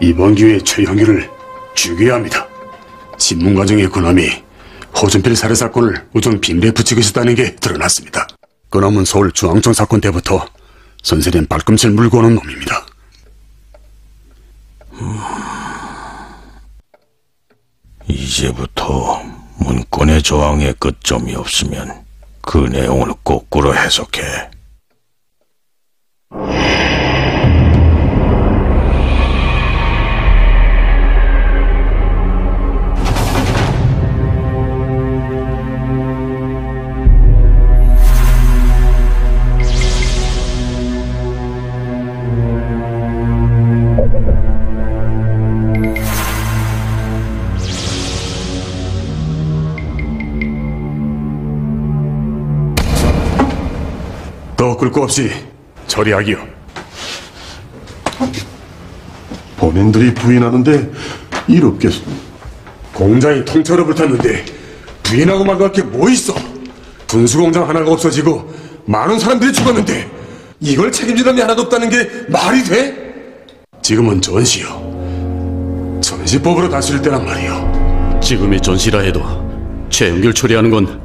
이번 기회에 최형규를 죽여야 합니다. 신문과정의 그놈이 호준필 살해 사건을 우선 빈대에 붙이고 있었다는 게 드러났습니다. 그놈은 서울 중앙청 사건 때부터 선생님 발꿈치를 물고 오는 놈입니다. 이제부터 문건의 저항에 끝점이 없으면 그 내용을 거꾸로 해석해. 더 끌 거 없이 처리하기요. 범인들이 부인하는데 이렇게 공장이 통째로 불탔는데 부인하고 말할 게 뭐 있어? 분수공장 하나가 없어지고 많은 사람들이 죽었는데 이걸 책임지는 데 하나도 없다는 게 말이 돼? 지금은 전시요. 전시법으로 다스릴 때란 말이요. 지금이 전시라 해도 최영규를 처리하는 건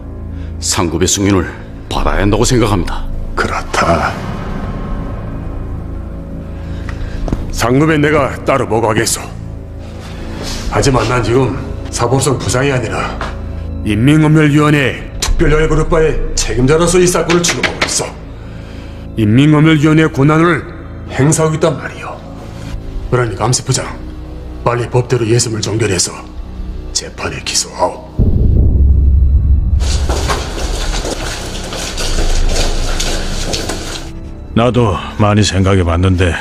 상급의 승인을 받아야 한다고 생각합니다. 그렇다. 상급엔 내가 따로 뭐가 하겠어. 하지만 난 지금 사법성 부장이 아니라 인민검열위원회 특별여행그룹바의 책임자로서 이 사건을 추궁하고 있어. 인민검열위원회 권한을 행사하고 있단 말이오. 그러니 감시 부장, 빨리 법대로 예심을 종결해서 재판에 기소하오. 나도 많이 생각해봤는데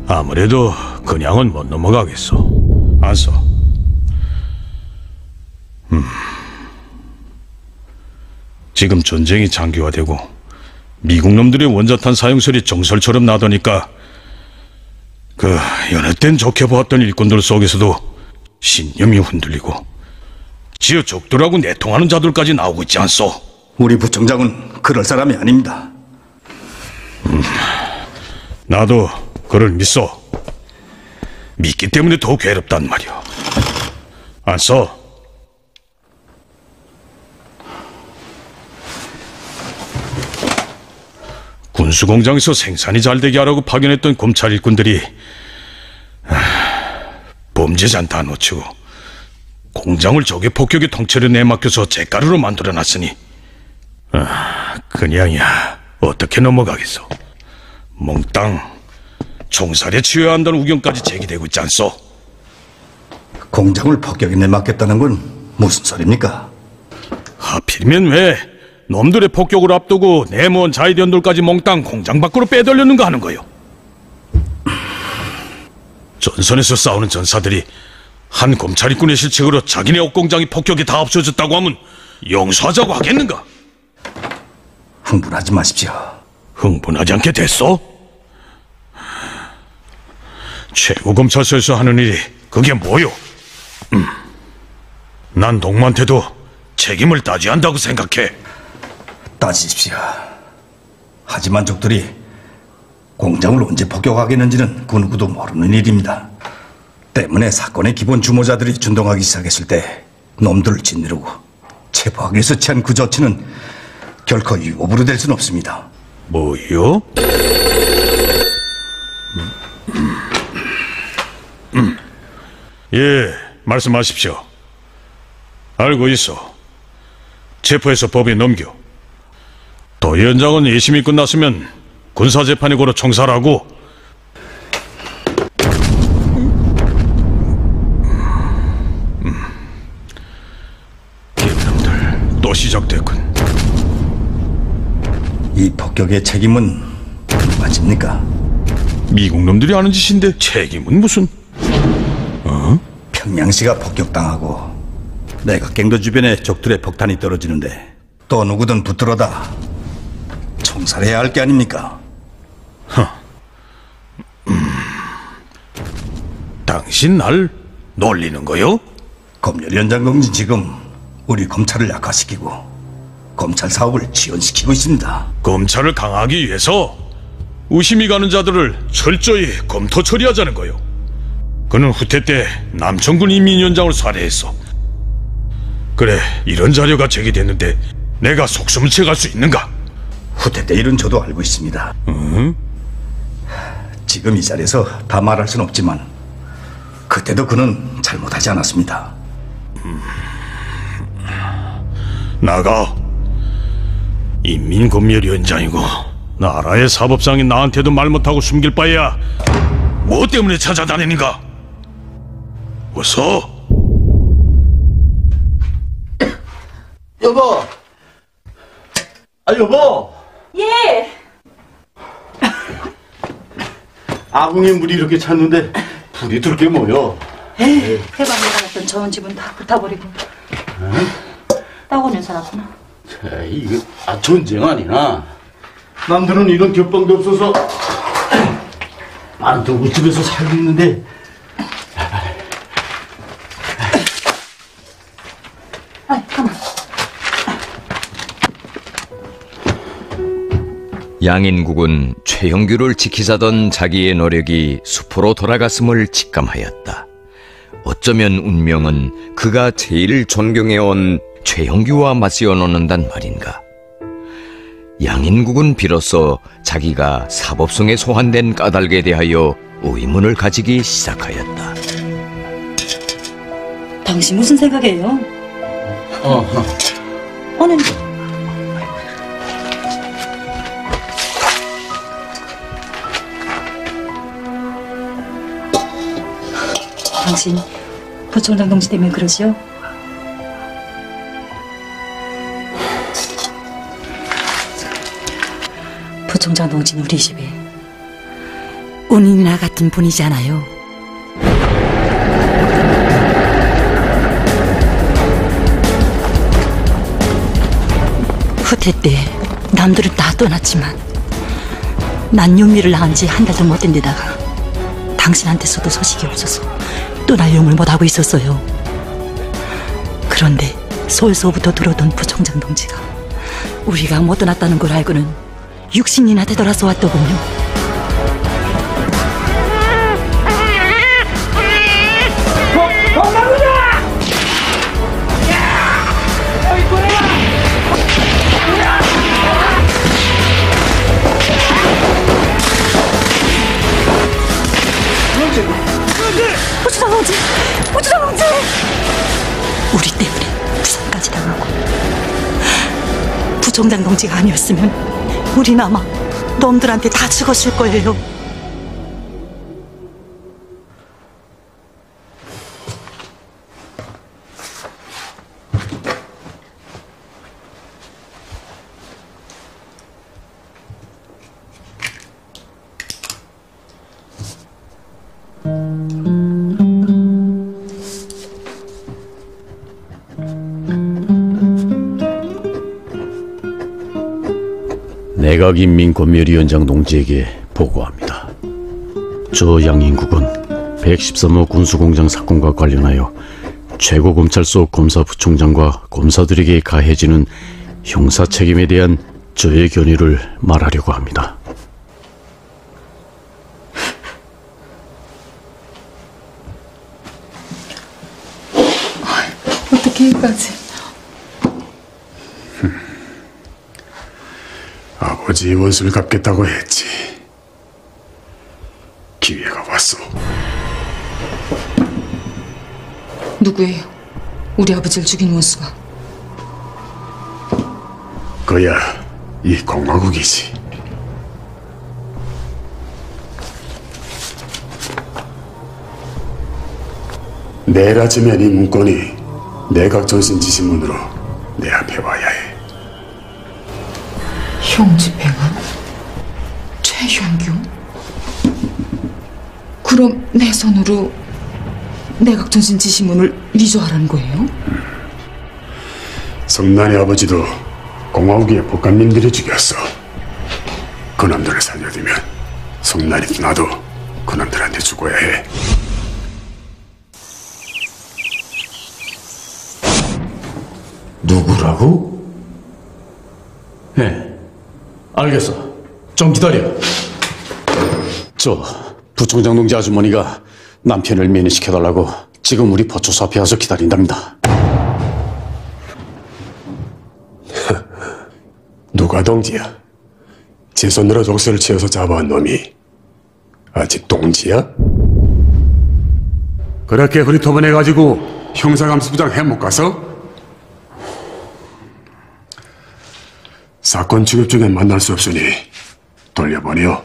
아무래도 그냥은 못 넘어가겠어. 안 써. 지금 전쟁이 장기화되고 미국 놈들의 원자탄 사용설이 정설처럼 나더니까 그 연했된 좋게 보았던 일꾼들 속에서도 신념이 흔들리고 지어 적들하고 내통하는 자들까지 나오고 있지 않소? 우리 부총장은 그럴 사람이 아닙니다. 나도 그를 믿어. 믿기 때문에 더 괴롭단 말이야. 안 써. 군수공장에서 생산이 잘 되게 하라고 파견했던 검찰 일꾼들이 범죄자는 다 놓치고 공장을 적의 폭격의 통째로 내맡겨서 잿가루로 만들어놨으니 그냥이야 어떻게 넘어가겠어. 몽땅 총살에 치여야 한다는 우경까지 제기되고 있지 않소? 공장을 폭격에 내맡겼다는 건 무슨 소리입니까? 하필이면 왜 놈들의 폭격을 앞두고 내모은 자위대원들까지 몽땅 공장 밖으로 빼돌렸는가 하는 거요. 전선에서 싸우는 전사들이 한 검찰 일꾼의 실책으로 자기네 옥공장이 폭격에 다 없어졌다고 하면 용서하자고 하겠는가? 흥분하지 마십시오. 흥분하지 않게 됐어? 최고검찰서에서 하는 일이 그게 뭐요? 난 동무한테도 책임을 따져야 한다고 생각해. 따지십시오. 하지만 적들이 공장을 언제 폭격하겠는지는 그 누구도 모르는 일입니다. 때문에 사건의 기본 주모자들이 준동하기 시작했을 때 놈들을 짓누르고 체포하기 위해서 취한 그 조치는 결코 유법으로 될 수는 없습니다. 뭐요? 예, 말씀하십시오. 알고 있어. 체포해서 법에 넘겨. 도위원장은 예심이 끝났으면 군사재판에 걸어 총살하고 개놈들 또 시작됐군. 이 폭격의 책임은 누가 집니까? 미국 놈들이 하는 짓인데 책임은 무슨? 평양시가 폭격당하고 내각갱도 주변에 적들의 폭탄이 떨어지는데 또 누구든 붙들어다 총살해야 할 게 아닙니까? 당신 날 놀리는 거요? 검열위원장 동지 지금 우리 검찰을 약화시키고 검찰 사업을 지연시키고 있습니다. 검찰을 강하기 위해서 의심이 가는 자들을 철저히 검토 처리하자는 거요. 그는 후퇴 때 남천군 인민위원장을 살해했어. 그래, 이런 자료가 제기됐는데 내가 속숨을 채갈 수 있는가? 후퇴 때 일은 저도 알고 있습니다. 지금 이 자리에서 다 말할 순 없지만 그때도 그는 잘못하지 않았습니다. 나가. 인민검열위원장이고 나라의 사법상인 나한테도 말 못하고 숨길 바에야 뭐 때문에 찾아다니는가? 어서. 여보! 여보! 예! 아궁이에 물이 이렇게 찼는데 불이 들 게 뭐여? 해방에 나갔던 좋은 집은 다 불타버리고 따고는 살았구나. 이거 전쟁 아니나? 남들은 이런 겹방도 없어서 나는 또 우집에서 살고 있는데 가만. 양인국은 최형규를 지키자던 자기의 노력이 수포로 돌아갔음을 직감하였다. 어쩌면 운명은 그가 제일 존경해온 최형규와 맞서어 놓는단 말인가. 양인국은 비로소 자기가 사법성에 소환된 까닭에 대하여 의문을 가지기 시작하였다. 당신 무슨 생각이에요? 아니, 당신 부총장 동지 때문에 그러시오? 부총장 동지는 우리 집에 운이나 같은 분이잖아요. 후퇴 때 남들은 다 떠났지만 난 용미를 낳은 지 한 달도 못 된 데다가 당신한테서도 소식이 없어서 떠날 용을 못하고 있었어요. 그런데 서울서부터 들어오던 부총장 동지가 우리가 못 떠났다는 걸 알고는 60년이나 되돌아서 왔더군요. 부총장 동지! 우리 때문에 부상까지 당하고 부총장 동지가 아니었으면 우린 아마 놈들한테 다 죽었을 거예요. 내각인민검열위원장 동지에게 보고합니다. 저 양인국은 113호 군수공장 사건과 관련하여 최고검찰소 검사부총장과 검사들에게 가해지는 형사 책임에 대한 저의 견해를 말하려고 합니다. 어떻게 여기까지? 아버지의 원수를 갚겠다고 했지. 기회가 왔어. 누구예요? 우리 아버지를 죽인 원수가. 그야 이 공화국이지. 내일 아침엔 이 문건이 내각 전신 지시문으로 내 앞에 와야 해. 형집행한? 최형규? 그럼 내 손으로 내각전신 지시문을 위조하라는 거예요? 성난의 아버지도 공화국의 복감님들이 죽였어. 그놈들을 살려두면 성난이 나도 그놈들한테 죽어야 해. 누구라고? 네, 알겠어. 좀 기다려. 부총장 동지 아주머니가 남편을 면회시켜달라고 지금 우리 포초소 앞에 와서 기다린답니다. 누가 동지야? 제 손으로 족쇄를 치어서 잡아온 놈이 아직 동지야? 그렇게 흐리토분해가지고 형사감사부장 해 못 가서? 사건 취급 중엔 만날 수 없으니 돌려보내요.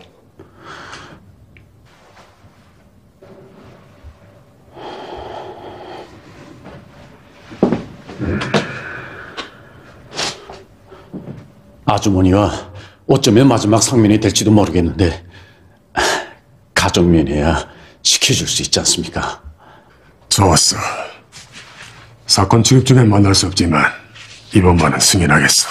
아주머니와 어쩌면 마지막 상면이 될지도 모르겠는데 가족면회야 시켜줄 수 있지 않습니까? 좋았어. 사건 취급 중엔 만날 수 없지만 이번만은 승인하겠어.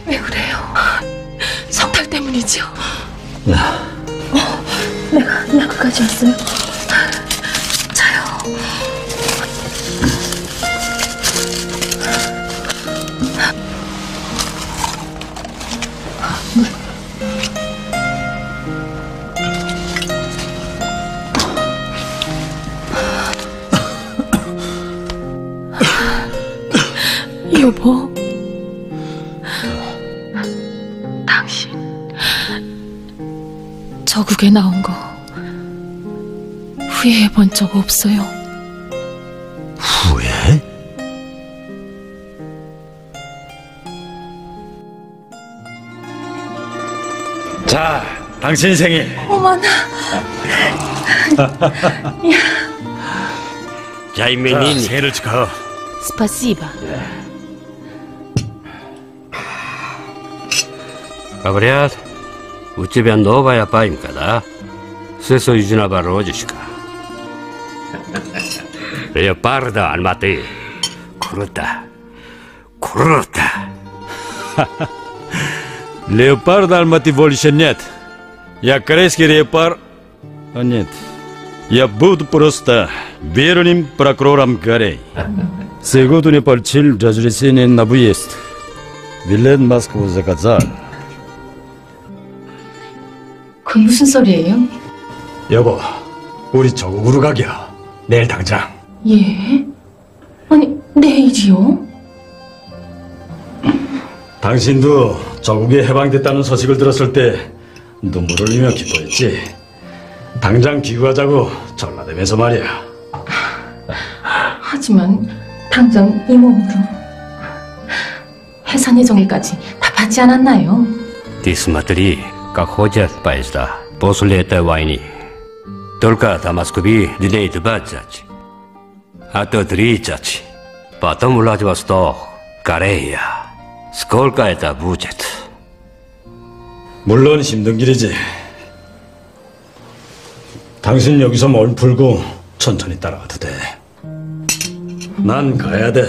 왜 그래요? 석달 때문이죠? 내가 약까지 왔어요. 자요. 여보, 당신 저국에 나온 거 후회해 본 적 없어요? 후회? 자, 당신 생일. 어머나. 자, 생일을 축하. 스파시바. Говорят, у тебя новая паимка, да? Все союзина бородишка. Леопарда, Алматы. Круто. Круто. Леопарда Алматы больше нет. Я корейский леопард. А нет. Я буду просто верным прокурором Кореи. Сегодня получил разрешение на выезд. Билет в Москву заказал. 그 무슨 소리예요? 여보, 우리 저국으로 가기야. 내일 당장. 예? 아니, 내일이요? 당신도 저국에 해방됐다는 소식을 들었을 때 눈물을 흘리며 기뻐했지. 당장 귀국하자고 전라대면서 말이야. 하지만 당장 이 몸으로 해산 예정일까지 다 받지 않았나요? Ты смотри, как ходят поезда после этой войны. Только до Москвы дней 20, а то 30. Потом Владивосток, Корея. Сколько это будет? 물론 힘든 길이지. 당신 여기서 몸 풀고 천천히 따라가도 돼. 난 가야 돼.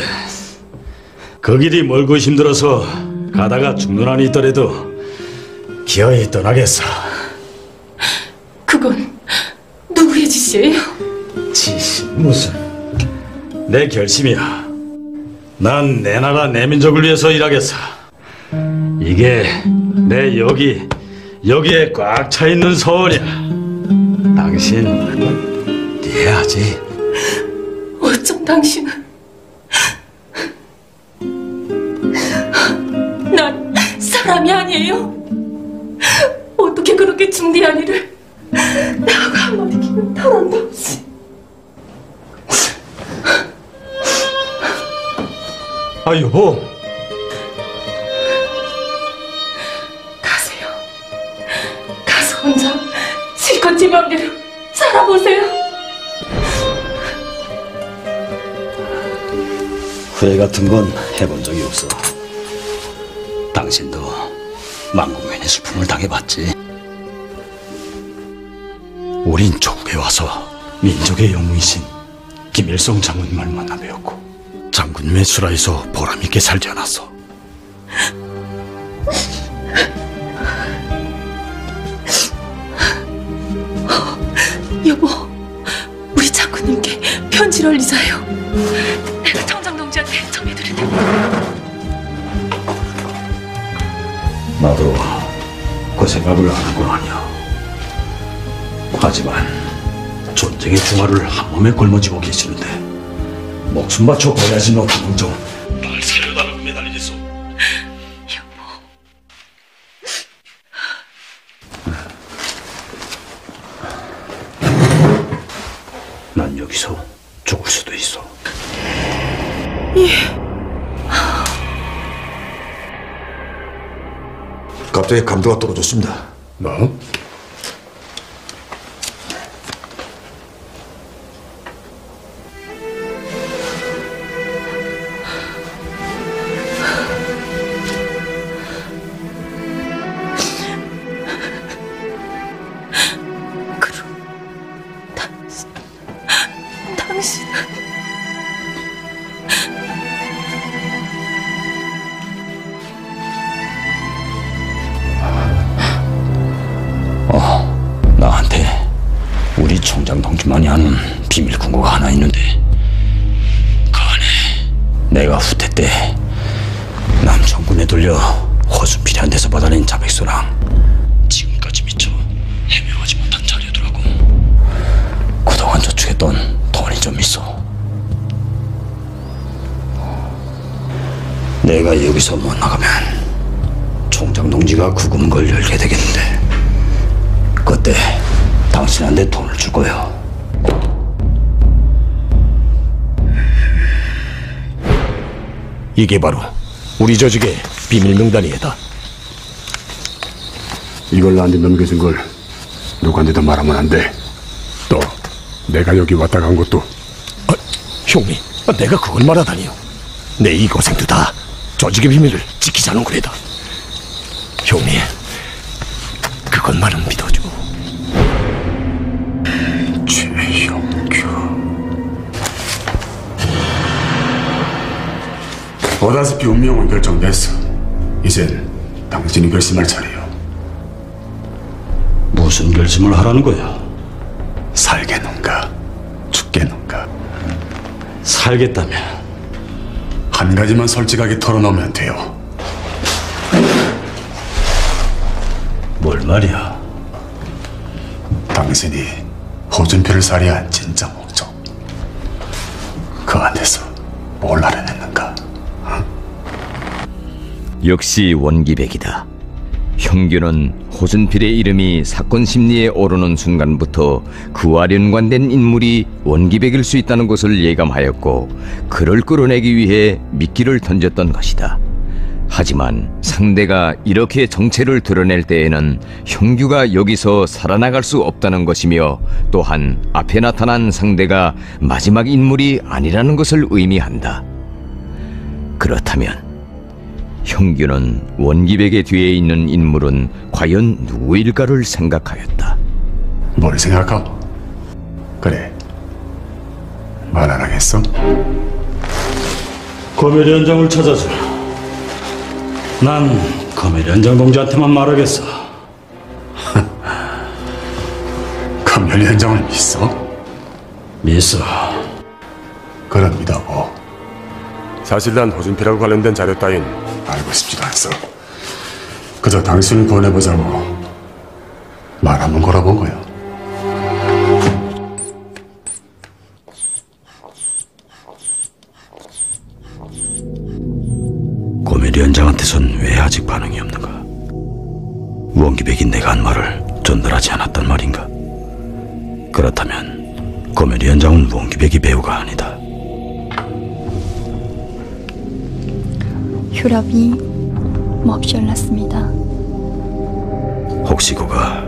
그 길이 멀고 힘들어서 가다가 죽는 한이 있더라도 기어이 떠나겠어. 그건 누구의 짓이에요? 지시 무슨. 내 결심이야. 난 내 나라 내 민족을 위해서 일하겠어. 이게 내 여기에 꽉 차 있는 소원이야. 당신 이해하지? 어쩜 당신은 난 사람이 아니에요? 어떻게 그렇게 중대한 일을 나하고 한마디 기분 탈환도 없이. 아 여보, 가세요. 가서 혼자 실컷 제 맘대로 살아보세요. 후회 같은 건 해본 적이 없어. 당신도 만국면의 슬픔을 당해봤지. 우린 조국에 와서 민족의 영웅이신 김일성 장군님을 만나 뵈었고 장군 매수라에서 보람있게 살지 않았어. 여보, 우리 장군님께 편지를 올리자요. 내가 청장 동지한테 전해드릴 테니. 나도 그 생각을 하는 건 아니야. 하지만 전쟁의 중화를 한 몸에 걸머쥐고 계시는데 목숨 바쳐 버려야지 못하면 좀 날 살려달라고 매달리겠소. 난 여기서 죽을 수도 있어. 갑자기 감도가 떨어졌습니다. 뭐? 당신은 나한테 우리 총장 동지만이 아는 비밀 금고가 하나 있는데 그 안에 내가 후퇴 때 남천군에 들려 허수필이한 데서 받아낸 자백서랑 지금까지 미처 해명하지 못한 자료더라고. 그동안 저축했던 돈이 좀 있어. 내가 여기서 못 나가면 총장 동지가 그 금고를 열게 되겠는데 그때 당신한테 돈을 줄 거야. 이게 바로 우리 조직의 비밀 명단이다. 이걸 나한테 넘겨준 걸 누구한테도 말하면 안 돼. 또 내가 여기 왔다 간 것도. 형님, 내가 그걸 말하다니요. 내 이 고생도 다 조직의 비밀을 지키자는 거래다. 형님, 그것만은 믿어줘. 최형규. 보다시피 운명은 결정됐어. 이젠 당신이 결심할 차례요. 무슨 결심을 하라는 거야? 살겠는가, 죽겠는가. 살겠다면 한 가지만 솔직하게 털어놓으면 돼요. 뭘 말이야? 당신이 호준표를 살해한 진짜 목적, 그 안에서 뭘 알아냈는가? 역시 원기백이다. 형규는 호준필의 이름이 사건 심리에 오르는 순간부터 그와 연관된 인물이 원기백일 수 있다는 것을 예감하였고 그를 끌어내기 위해 미끼를 던졌던 것이다. 하지만 상대가 이렇게 정체를 드러낼 때에는 형규가 여기서 살아나갈 수 없다는 것이며 또한 앞에 나타난 상대가 마지막 인물이 아니라는 것을 의미한다. 그렇다면 형규는 원기백의 뒤에 있는 인물은 과연 누구일까를 생각하였다. 뭘 생각하고? 그래, 말 안 하겠어? 검열 현장을 찾아줘. 난 검열 현장 동지한테만 말하겠어. 검열 현장을 믿어? 믿어. 그럼 믿어보. 사실 난 호준필하고 관련된 자료 따윈 알고 싶지도 않소. 그저 당신을 권해보자고 말 한번 걸어본 거야. 고메리 현장한테선 왜 아직 반응이 없는가? 원기백이 내가 한 말을 전달하지 않았단 말인가? 그렇다면 고메리 현장은 원기백이 배우가 아니다. 혈압이 몹시올랐습니다. 혹시 그가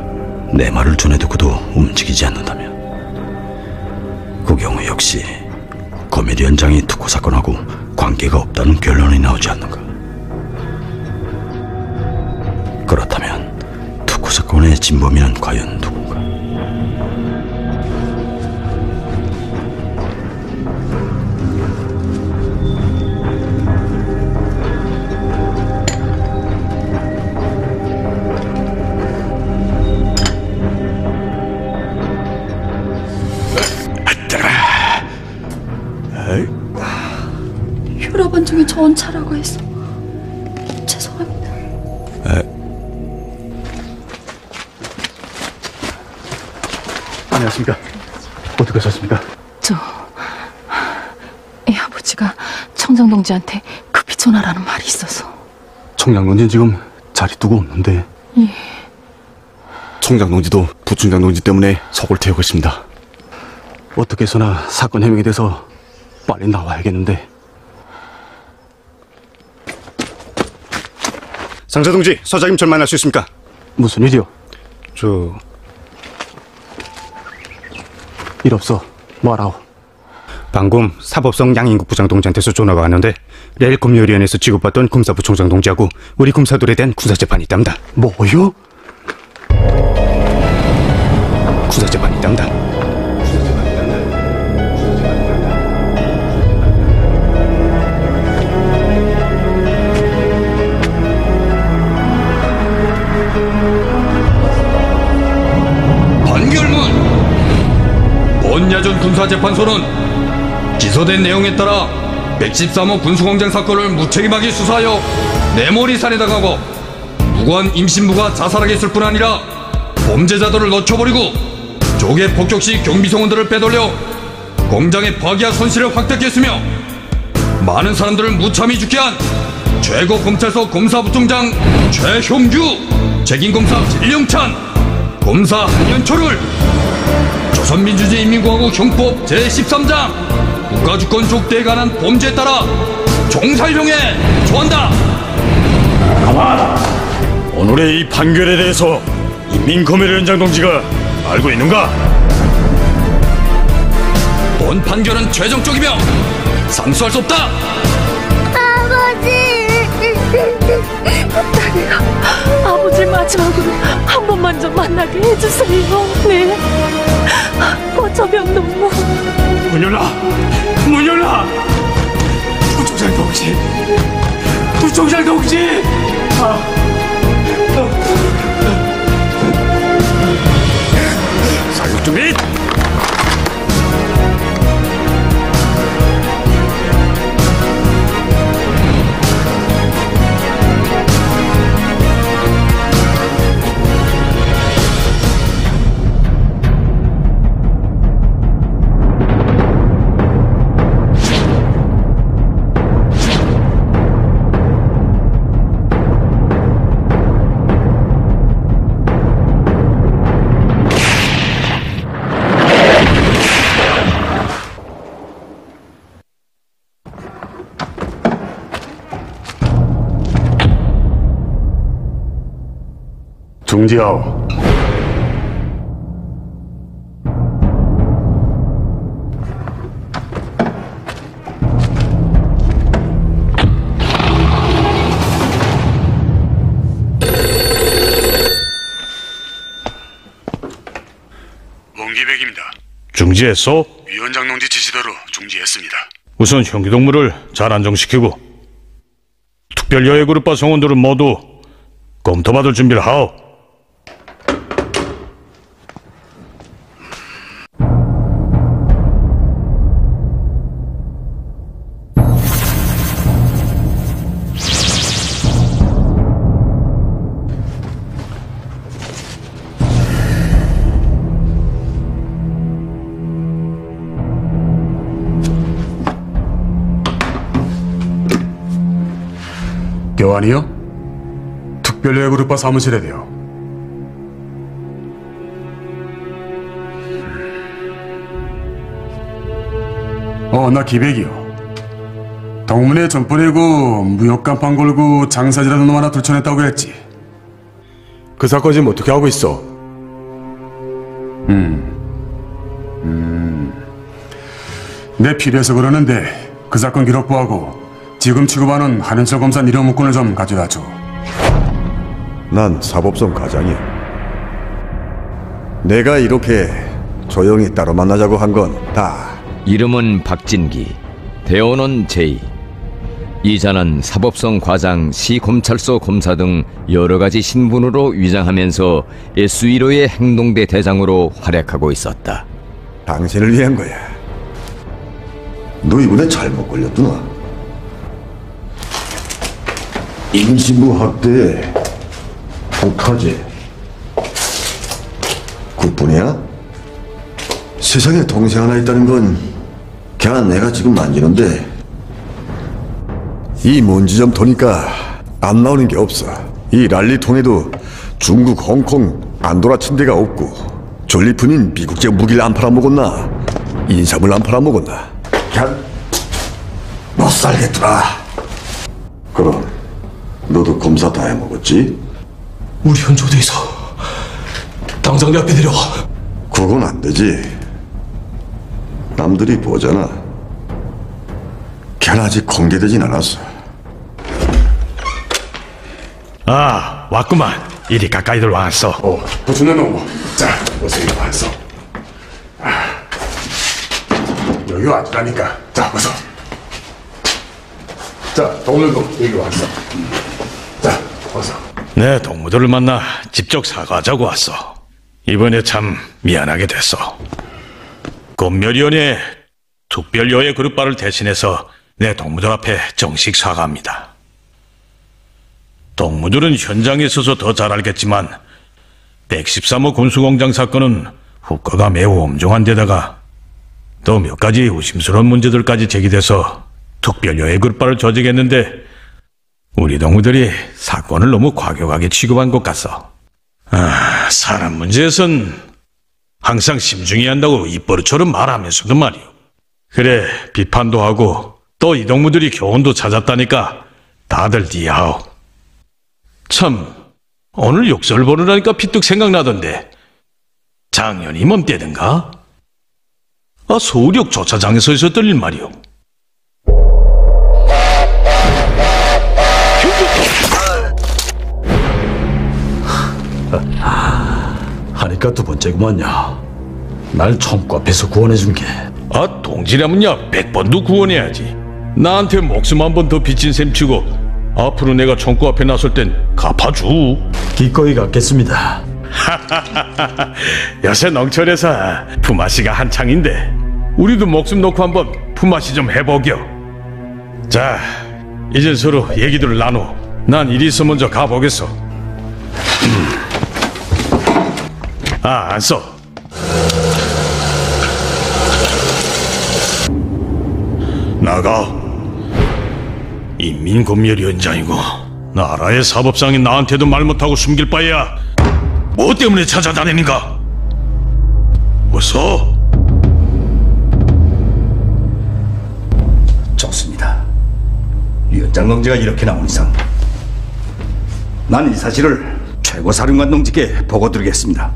내 말을 전해두고도 움직이지 않는다면 그 경우 역시 고메리 현장이 특호 사건하고 관계가 없다는 결론이 나오지 않는가? 그렇다면 특호 사건의 진범이는 과연 누군가? 저 혼자라고 해서 죄송합니다. 안녕하십니까. 어떻게 하셨습니까? 이 아버지가 청장 동지한테 급히 전화라는 말이 있어서. 청장 동지는 지금 자리 두고 없는데. 예. 청장 동지도 부총장 동지 때문에 속을 태우고 있습니다. 어떻게 해서나 사건 해명이 돼서 빨리 나와야겠는데. 상사 동지, 서장님 절 만날 수 있습니까? 무슨 일이요? 일 없어. 뭐하라오? 방금 사법성 양인국 부장 동지한테서 전화가 왔는데 내일 검열위원회에서 지급받던 검사부 총장 동지하고 우리 검사들에 대한 군사재판이 있답니다. 뭐요? 군사재판이 있답니다. 판결문! 본야전 군사재판소는 기소된 내용에 따라 113호 군수공장 사건을 무책임하게 수사하여 내몰이 살해당하고 무고한 임신부가 자살하게 했을 뿐 아니라 범죄자들을 넣쳐버리고 조계 폭격 시 경비성원들을 빼돌려 공장의 파괴와 손실을 확대했으며 많은 사람들을 무참히 죽게 한 최고 검찰소 검사부총장 최형규, 책임검사 진령찬, 검사 한연초를 조선민주주의인민공화국 형법 제13장 국가주권족대에 관한 범죄에 따라 종살형에 처한다. 가만! 오늘의 이 판결에 대해서 인민검열위원장 동지가 알고 있는가? 본 판결은 최종적이며 상수할 수 없다. 아버지! 딸이요, 아버지 마지막으로 한 번만 좀 만나게 해주세요. 네. 어쩌면 너무. 문 열라! 문 열라! 부총장 동지! 부총장 동지! 사육 준비! 중지하오. 문기백입니다. 중지했어? 위원장 동지 지시대로 중지했습니다. 우선 형기동물을 잘 안정시키고 특별여행그룹과 성원들은 모두 검토받을 준비를 하오. 교환이요? 특별여행그룹과 사무실에 대요. 나 기백이요. 동문회 전번에고 무역간판 걸고 장사지라는 놈 하나 들쳐냈다고 했지. 그 사건 지금 어떻게 하고 있어? 내 필요해서 그러는데 그 사건 기록부하고 지금 취급하는 한현철 검사 이름 문건을 좀 가져다 줘. 난 사법성 과장이야. 내가 이렇게 조용히 따로 만나자고 한 건 다 이름은 박진기, 대원은 제이. 이자는 사법성 과장, 시검찰서 검사 등 여러 가지 신분으로 위장하면서 SE로의 행동대 대장으로 활약하고 있었다. 당신을 위한 거야. 너 이번에 잘못 걸렸구나. 임신부 학대, 폭파제. 그뿐이야? 세상에 동생 하나 있다는 건 걔는 내가 지금 만지는데 이 먼지 좀 도니까 안 나오는 게 없어. 이 랄리통에도 중국, 홍콩 안 돌아친 데가 없고 전리품인 미국제 무기를 안 팔아먹었나? 인삼을 안 팔아먹었나? 걔는 못 살겠더라. 그럼 너도 검사 다 해먹었지? 우리 현조대에서 당장 내 앞에 내려와. 그건 안 되지. 남들이 보잖아. 걔는 아직 공개되진 않았어. 아, 왔구만. 이리 가까이들 왔어. 부추는 놈. 자, 어서 이리 왔어. 여기 왔다니까. 자, 어서. 자, 동물도 여기 왔어. 자, 어서. 내 동무들을 만나 직접 사과하자고 왔어. 이번에 참 미안하게 됐어. 검멸위원회 특별여의 그룹바를 대신해서 내 동무들 앞에 정식 사과합니다. 동무들은 현장에 있어서 더 잘 알겠지만 113호 군수공장 사건은 후과가 매우 엄중한 데다가 또 몇 가지 의심스러운 문제들까지 제기돼서 특별여의 그룹바를 조직했는데 우리 동무들이 사건을 너무 과격하게 취급한 것 같소. 사람 문제에선 항상 심중히 한다고 입버릇처럼 말하면서도 말이오. 그래, 비판도 하고 또 이 동무들이 교훈도 찾았다니까 다들 니하오. 참, 오늘 욕설 보느라니까 피뚝 생각나던데 작년이 멈때든가? 서울역 조차장에서 있었던 일 말이오. 하니까 두 번째구만요. 날 총구 앞에서 구원해준 게. 동지라면야 100번도 구원해야지. 나한테 목숨 한 번 더 빚진 셈 치고 앞으로 내가 총구 앞에 나설 땐 갚아줘. 기꺼이 갚겠습니다. 요새 농촌에서 품앗이가 한창인데 우리도 목숨 놓고 한번 품앗이 좀 해보겨. 자, 이젠 서로 얘기들을 나누어. 난 이리 있어 먼저 가보겠어. 안 써. 나가. 인민검열위원장이고 나라의 사법상이 나한테도 말 못하고 숨길 바에야 뭐 때문에 찾아다니는가? 어서. 좋습니다. 위원장 동지가 이렇게 나온 이상 난 이 사실을 최고사령관 동지께 보고드리겠습니다.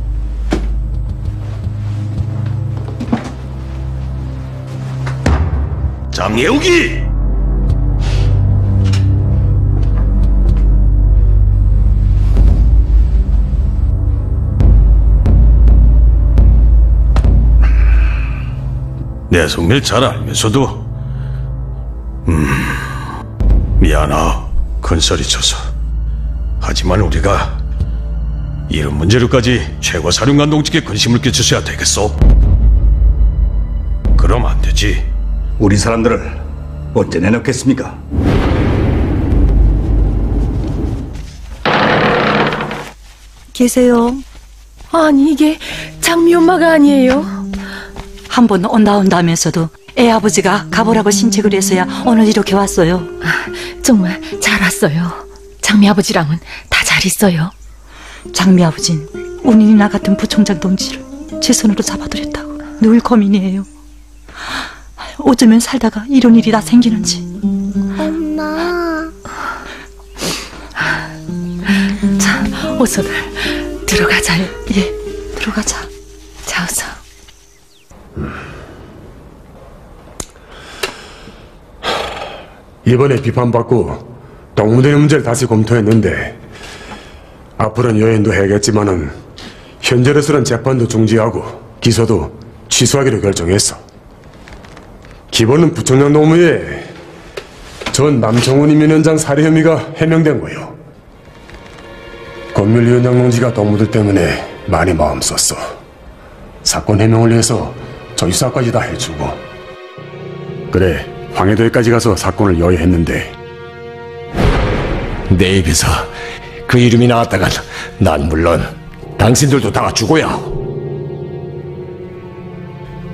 장예욱이! 내 속일 잘 알면서도 미안하. 큰소리 쳐서. 하지만 우리가 이런 문제로까지 최고사령관 동지께 근심을 끼쳐서야 되겠소? 그럼 안 되지. 우리 사람들을 언제 내놓겠습니까? 계세요. 아니, 이게 장미 엄마가 아니에요? 한 번 온다면서도 애 아버지가 가보라고 신청을 해서야 오늘 이렇게 왔어요. 정말 잘 왔어요. 장미 아버지랑은 다 잘 있어요. 장미 아버진 운인이나 같은 부총장 동지를 제 손으로 잡아드렸다고 늘 고민이에요. 어쩌면 살다가 이런 일이 다 생기는지. 엄마. 자, 어서들 들어가자요. 예, 들어가자. 자, 어서. 이번에 비판받고 동무대 문제를 다시 검토했는데 앞으로는 여행도 해야겠지만은 현재로서는 재판도 중지하고 기소도 취소하기로 결정했어. 기본은 부총장 노무에 전 남청훈 임위원장 살해 혐의가 해명된 거요. 검열위원장 동지가 동무들 때문에 많이 마음 썼어. 사건 해명을 위해서 저유사까지 다 해주고. 그래, 황해도에까지 가서 사건을 여의했는데 내 입에서 그 이름이 나왔다간 난 물론 당신들도 다 죽어야.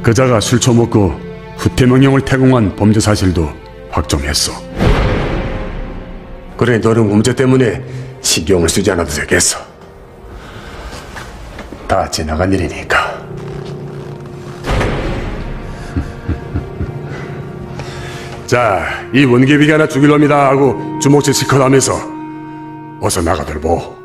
그자가 술 처먹고 후퇴 명령을 태공한 범죄 사실도 확정했어. 그래, 너는 문제 때문에 신경을 쓰지 않아도 되겠어. 다 지나간 일이니까. 자, 이 원개비가 하나 죽일 놈이다 하고 주먹질 실컷 하면서 어서 나가들 보.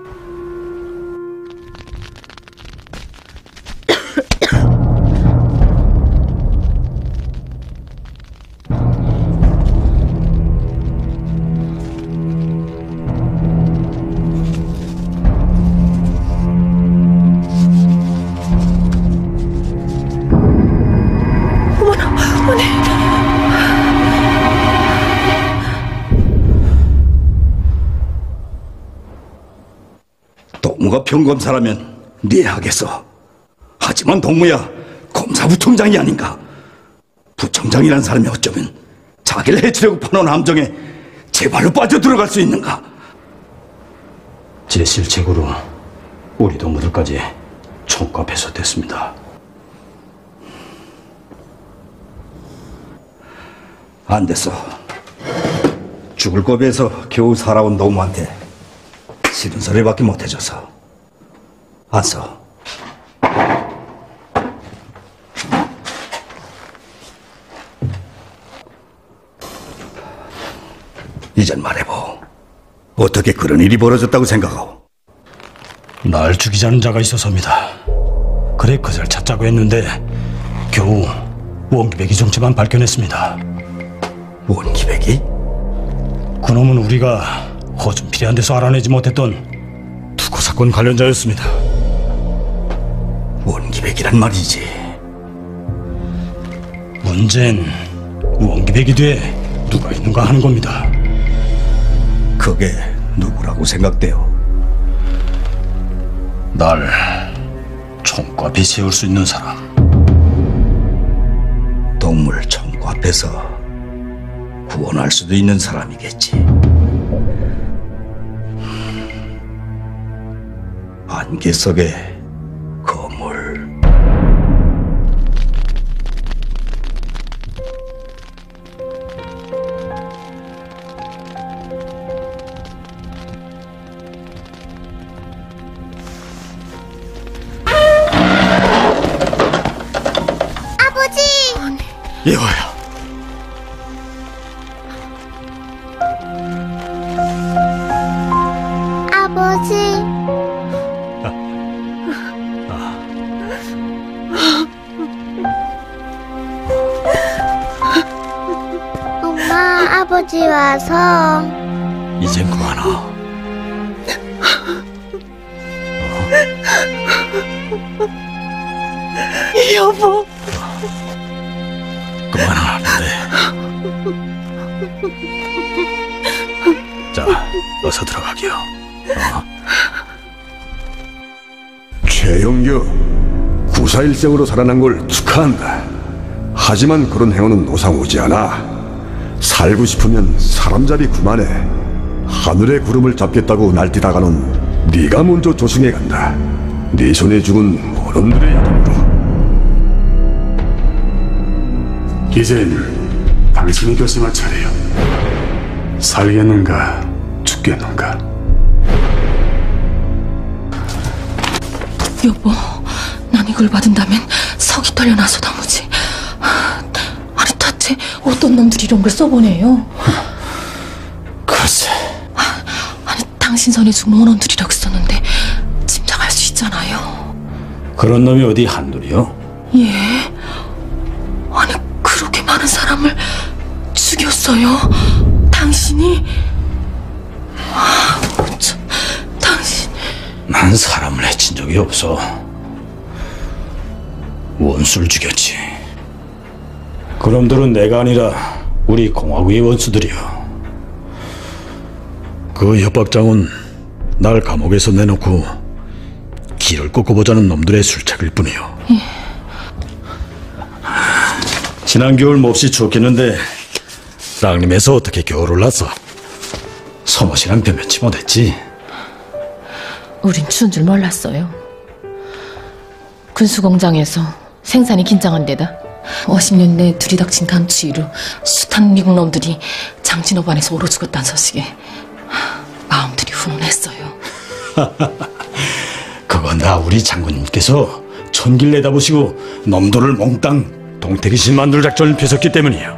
동무가 평검사라면 네 하겠어. 하지만 동무야 검사 부총장이 아닌가. 부총장이란 사람이 어쩌면 자기를 해치려고 파놓은 함정에 제발로 빠져들어갈 수 있는가. 제 실책으로 우리 동무들까지 총과 배설됐습니다. 안 됐어. 죽을 고비에서 겨우 살아온 동무한테 싫은 소리밖에 못해줘서 안 써. 이젠 말해보. 어떻게 그런 일이 벌어졌다고 생각하오? 날 죽이자는 자가 있어서입니다. 그래 그절 찾자고 했는데 겨우 원기백이 정체만 밝혀냈습니다. 원기백이? 그놈은 우리가 허준필이한 데서 알아내지 못했던 투고 사건 관련자였습니다. 원기백이란 말이지. 문제는 원기백이 뒤에 누가 있는가 하는 겁니다. 그게 누구라고 생각돼요? 날 총과 앞에 세울 수 있는 사람. 동물 총과 앞에서 구원할 수도 있는 사람이겠지. 안개 속의 거물. 아버지! 예화야. 아버지. 엄마, 아버지 와서. 이젠 그만하. 여보. 그만하는데. 자, 어서 들어가게요. 최영규, 구사일생으로 살아난 걸 축하한다. 하지만 그런 행운은 노상 오지 않아. 살고 싶으면 사람잡이 그만해. 하늘의 구름을 잡겠다고 날뛰다가는 네가 먼저 조승해 간다. 네 손에 죽은 모놈들의 이름으로. 이젠 당신이 결심할 차례요. 살겠는가 죽겠는가. 여보, 난 이걸 받은다면 석이 떨려나서 나무지. 아니 대체 어떤 놈들이 이런 걸 써보내요? 글쎄. 아니 당신 손에 죽은 모놈들이라고 썼는데 짐작할 수 있잖아요. 그런 놈이 어디 한둘이요? 예? 아니 그렇게 많은 사람을 죽였어요? 당신이? 참, 당신. 난 사람을 해친 적이 없어. 원수를 죽였지. 그놈들은 내가 아니라 우리 공화국의 원수들이요. 그 협박장은 날 감옥에서 내놓고 길을 꺾어보자는 놈들의 술책일 뿐이요. 지난 겨울 몹시 좋겠는데 쌍림에서 어떻게 겨울을 났어? 서모 씨랑 변변치 못했지. 우린 추운 줄 몰랐어요. 군수공장에서 생산이 긴장한 데다 50년 내 들이닥친 감추이로 숱한 미국 놈들이 장진업 안에서 얼어 죽었다는 소식에 마음들이 훈훈했어요. 그건 다 우리 장군님께서 천길 내다보시고 놈들을 몽땅 동태기신 만들 작전을 펴셨기 때문이에요.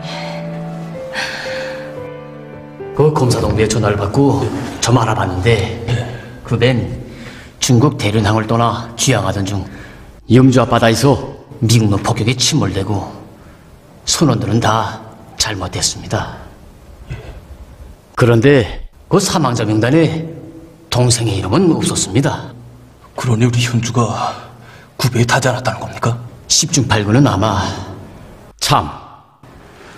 그 검사동부에 전화를 받고 좀 알아봤는데 그벤 중국 대련항을 떠나 귀향하던 중 염주 앞바다에서 미국놈 폭격에 침몰되고 선원들은 다 잘못됐습니다. 그런데 그 사망자 명단에 동생의 이름은 없었습니다. 그러니 우리 현주가 구배에 타지 않았다는 겁니까? 10중 8구는 아마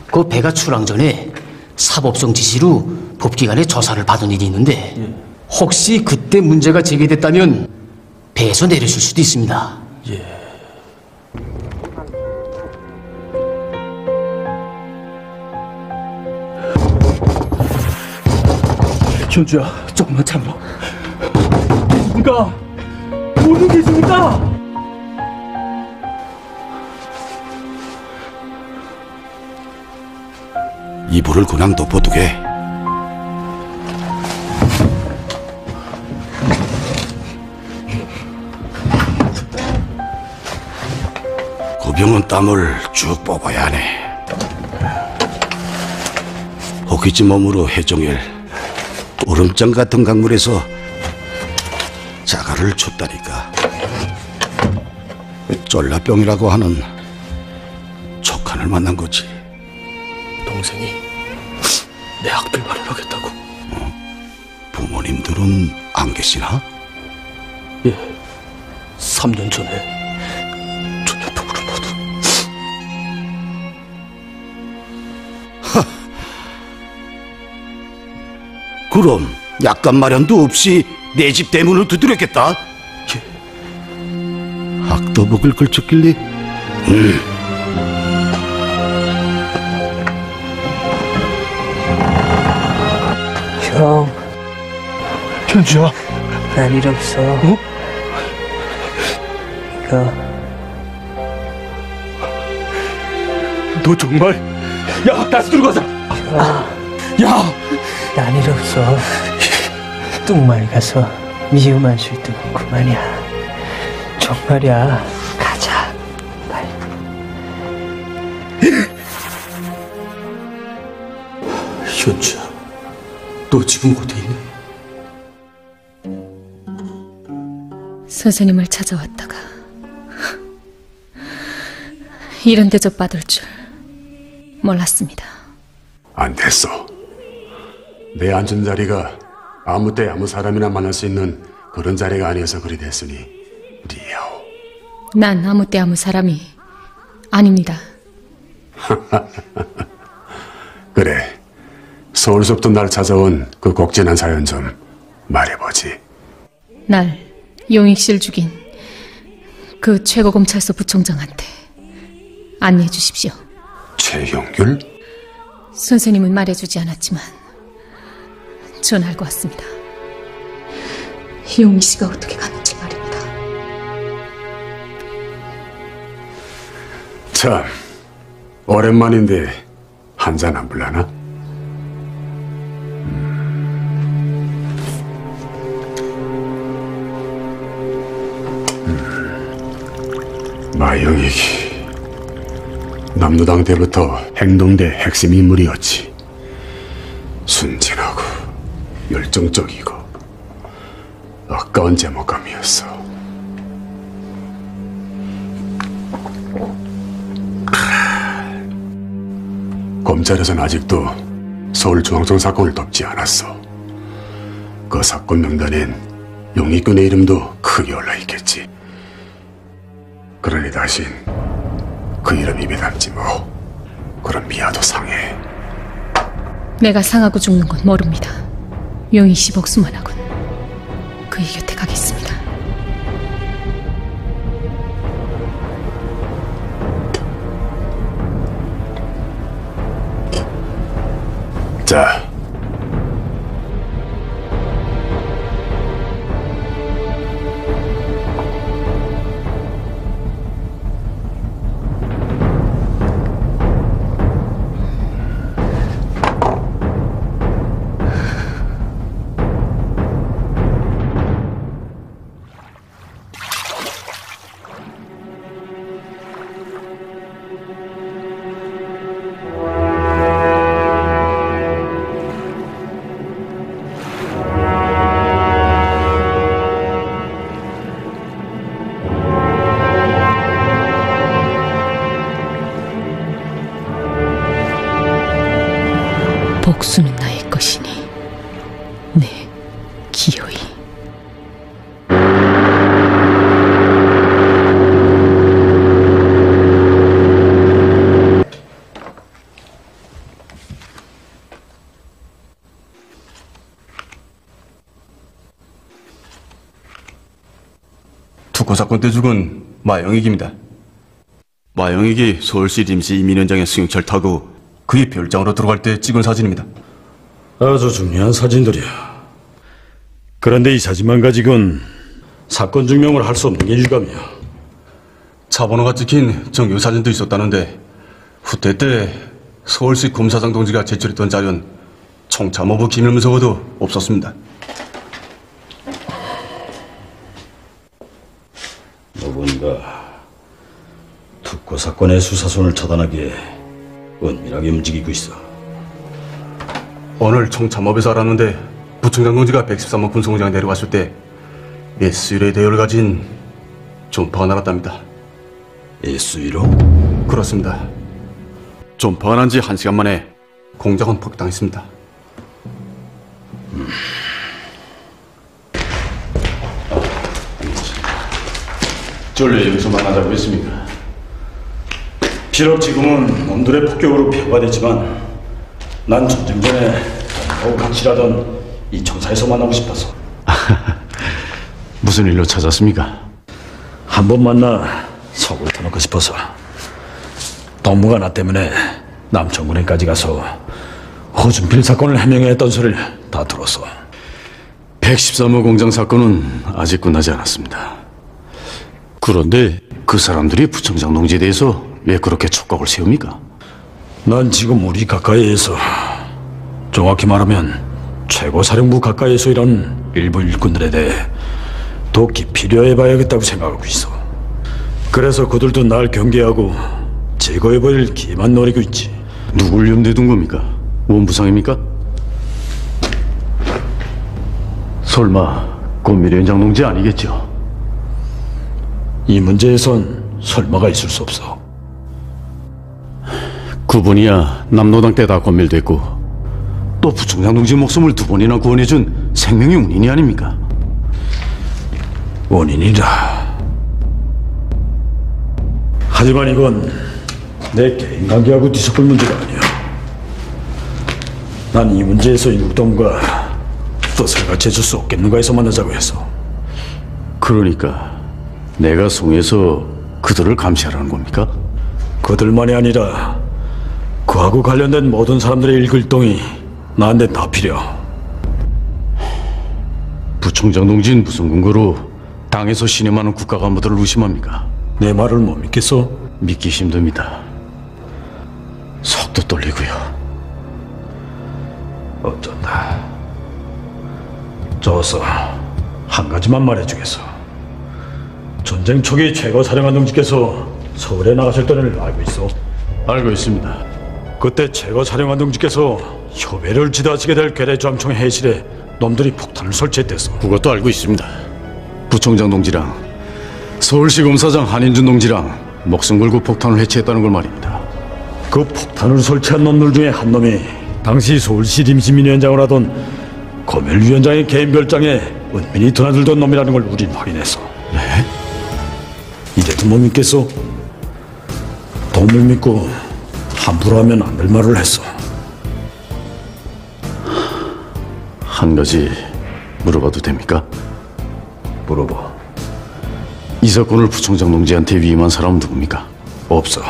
그 배가 출항 전에 사법성 지시로 법기관에 조사를 받은 일이 있는데 혹시 그때 문제가 제기됐다면 배에서 내리실 수도 있습니다. 현주야, 조금만 참아. 누가 어디 계십니까? 이불을 그냥 덮어두게. 그 병은 땀을 쭉 뽑아야 하네. 호기지 몸으로 해종일 얼음장 같은 강물에서 자갈을 쳤다니까. 쫄라병이라고 하는 촉한을 만난 거지. 동생이 내 학비를 마련하겠다고. 부모님들은 안 계시나? 예, 3년 전에 전염병으로 모두. 그럼 약간 마련도 없이 내 집 대문을 두드렸겠다. 학도복을 걸쳤길래. 형, 현주야, 난 일 없어. 어? 이거. 너 정말? 야, 다시 들고 가자. 야, 난 일 없어. 뚱말 가서 미움만 쉴 때고 그만이야. 정말이야. 가자. 빨리. 현주야, 너 지금 어디 있니? 선생님을 찾아왔다가 이런 대접 받을 줄 몰랐습니다. 안 됐어. 내 앉은 자리가 아무 때 아무 사람이나 만날 수 있는 그런 자리가 아니어서 그리 됐으니 리아오. 난 아무 때 아무 사람이 아닙니다. 그래, 서울서부터 날 찾아온 그 곡진한 사연 좀 말해보지. 날 용익실 죽인 그 최고검찰서 부총장한테 안내해 주십시오. 최형귤? 선생님은 말해주지 않았지만 전 알고 왔습니다. 용익 씨가 어떻게 갔는지 말입니다. 참, 오랜만인데 한잔 안 불라나? 마영익이 남로당 때부터 행동대 핵심 인물이었지. 순진하고 열정적이고 아까운 제목감이었어. 검찰에서는 아직도 서울중앙청 사건을 덮지 않았어. 그 사건 명단엔 용익군의 이름도 크게 올라있겠지. 그러니 다신 그 이름 입에 담지 뭐. 그럼 미아도 상해. 내가 상하고 죽는 건 모릅니다. 용익 씨 복수만 하군 그의 곁에 가겠습니다. 자, 복수는 나의 것이니 네 기어이. 특호 사건 때 죽은 마영익입니다. 마영익이 서울시 임시 이민현장에 승용차를 타고 그의 별장으로 들어갈 때 찍은 사진입니다. 아주 중요한 사진들이야. 그런데 이 사진만 가지고는 사건 증명을 할 수 없는 게 유감이야. 차 번호가 찍힌 정규 사진도 있었다는데 후퇴 때 서울시 검사장 동지가 제출했던 자료는 총참모부 기밀문서에도 없었습니다. 누군가 특고 사건의 수사선을 차단하기에 은밀하게 움직이고 있어. 오늘 총참모부에서 알았는데 부총장 동지가 113호 군수공장에 내려갔을 때 SU의 대열을 가진 전파가 날았답니다. SU로? 그렇습니다. 전파가 난 지 1시간 만에 공장은 폭당했습니다. 전례 여기서 만나자고 했습니까? 비록 지금은 놈들의 폭격으로 평가되지만 난 전쟁 전에 더욱 확실하던 이 청사에서 만나고 싶어서. 무슨 일로 찾았습니까? 한번 만나 속을 터놓고 싶어서. 동무가 나 때문에 남천군에까지 가서 허준필 사건을 해명했던 소리를 다 들었어. 113호 공장 사건은 아직 끝나지 않았습니다. 그런데 그 사람들이 부총장 동지에 대해서 왜 그렇게 촉각을 세웁니까? 난 지금 우리 가까이에서, 정확히 말하면 최고사령부 가까이에서 일하는 일부 일꾼들에 대해 더 깊이 필요해봐야겠다고 생각하고 있어. 그래서 그들도 날 경계하고 제거해버릴 기회만 노리고 있지. 누굴 염두에 둔 겁니까? 원부상입니까? 설마 권미래위원장 동지 아니겠죠? 이 문제에선 설마가 있을 수 없어. 그분이야 남노당 때 다 권멸됐고 또 부총장 동지 목숨을 2번이나 구원해준 생명의 운인이 아닙니까? 원인이라. 하지만 이건 내 개인 관계하고 뒤섞을 문제가 아니야. 난 이 문제에서 인국동과 뜻을 같이 해줄 수 없겠는가 해서 만나자고 했어. 그러니까 내가 송해서 그들을 감시하라는 겁니까? 그들만이 아니라 그하고 관련된 모든 사람들의 일글동이 나한테 다 필요. 부총장 동지는 무슨 근거로 당에서 신의 많은 국가 간부들을 의심합니까? 내 말을 못 믿겠어? 믿기 힘듭니다. 속도 떨리고요. 어쩐다. 저서 한 가지만 말해주겠어. 전쟁 초기 최고사령관 동지께서 서울에 나가실 때를 알고 있어? 알고 있습니다. 그때 최고사령관 동지께서 협회를 지도하시게 될 괴뢰조함청 해실에 놈들이 폭탄을 설치했댔어. 그것도 알고 있습니다. 부총장 동지랑 서울시 검사장 한인준 동지랑 목숨 걸고 폭탄을 해체했다는 걸 말입니다. 그 폭탄을 설치한 놈들 중에 한 놈이 당시 서울시 임시민위원장을 하던 검열위원장의 개인 별장에 은밀히 드나들던 놈이라는 걸 우린 확인했어. 네? 이래도 못 믿겠어? 돈을 믿고 함부로 하면 안 될 말을 했어. 한 가지 물어봐도 됩니까? 물어봐. 이 사건을 부총장 동지한테 위임한 사람은 누굽니까? 없어.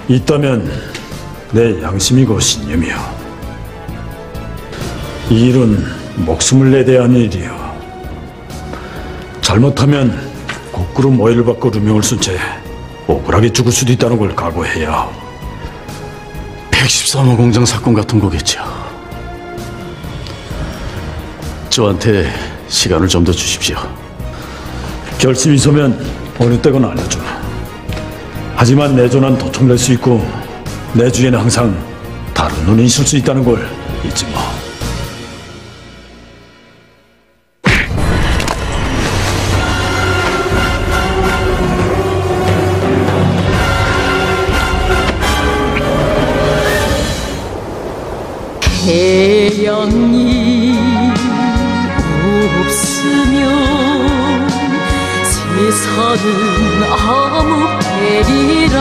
있다면 내 양심이고 신념이야. 이 일은 목숨을 내대야 하는 일이야. 잘못하면 거꾸로 모해를 받고 누명을 쓴 채 억울하게 죽을 수도 있다는 걸 각오해야. 113호 공장 사건 같은 거겠죠. 저한테 시간을 좀 더 주십시오. 결심이 서면 어느 때건 알려줘. 하지만 내 전환 도청될 수 있고 내 주위에는 항상 다른 눈이 있을 수 있다는 걸 잊지 마. 고향이 없으면 세상은 아무 베리라.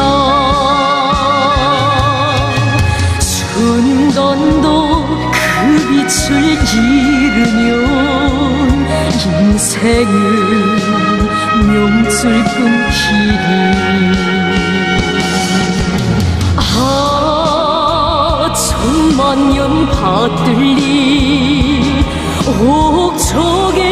순간도 그 빛을 잃으면 인생은 명줄 끊기리. 천만년 받들리 옥쪽에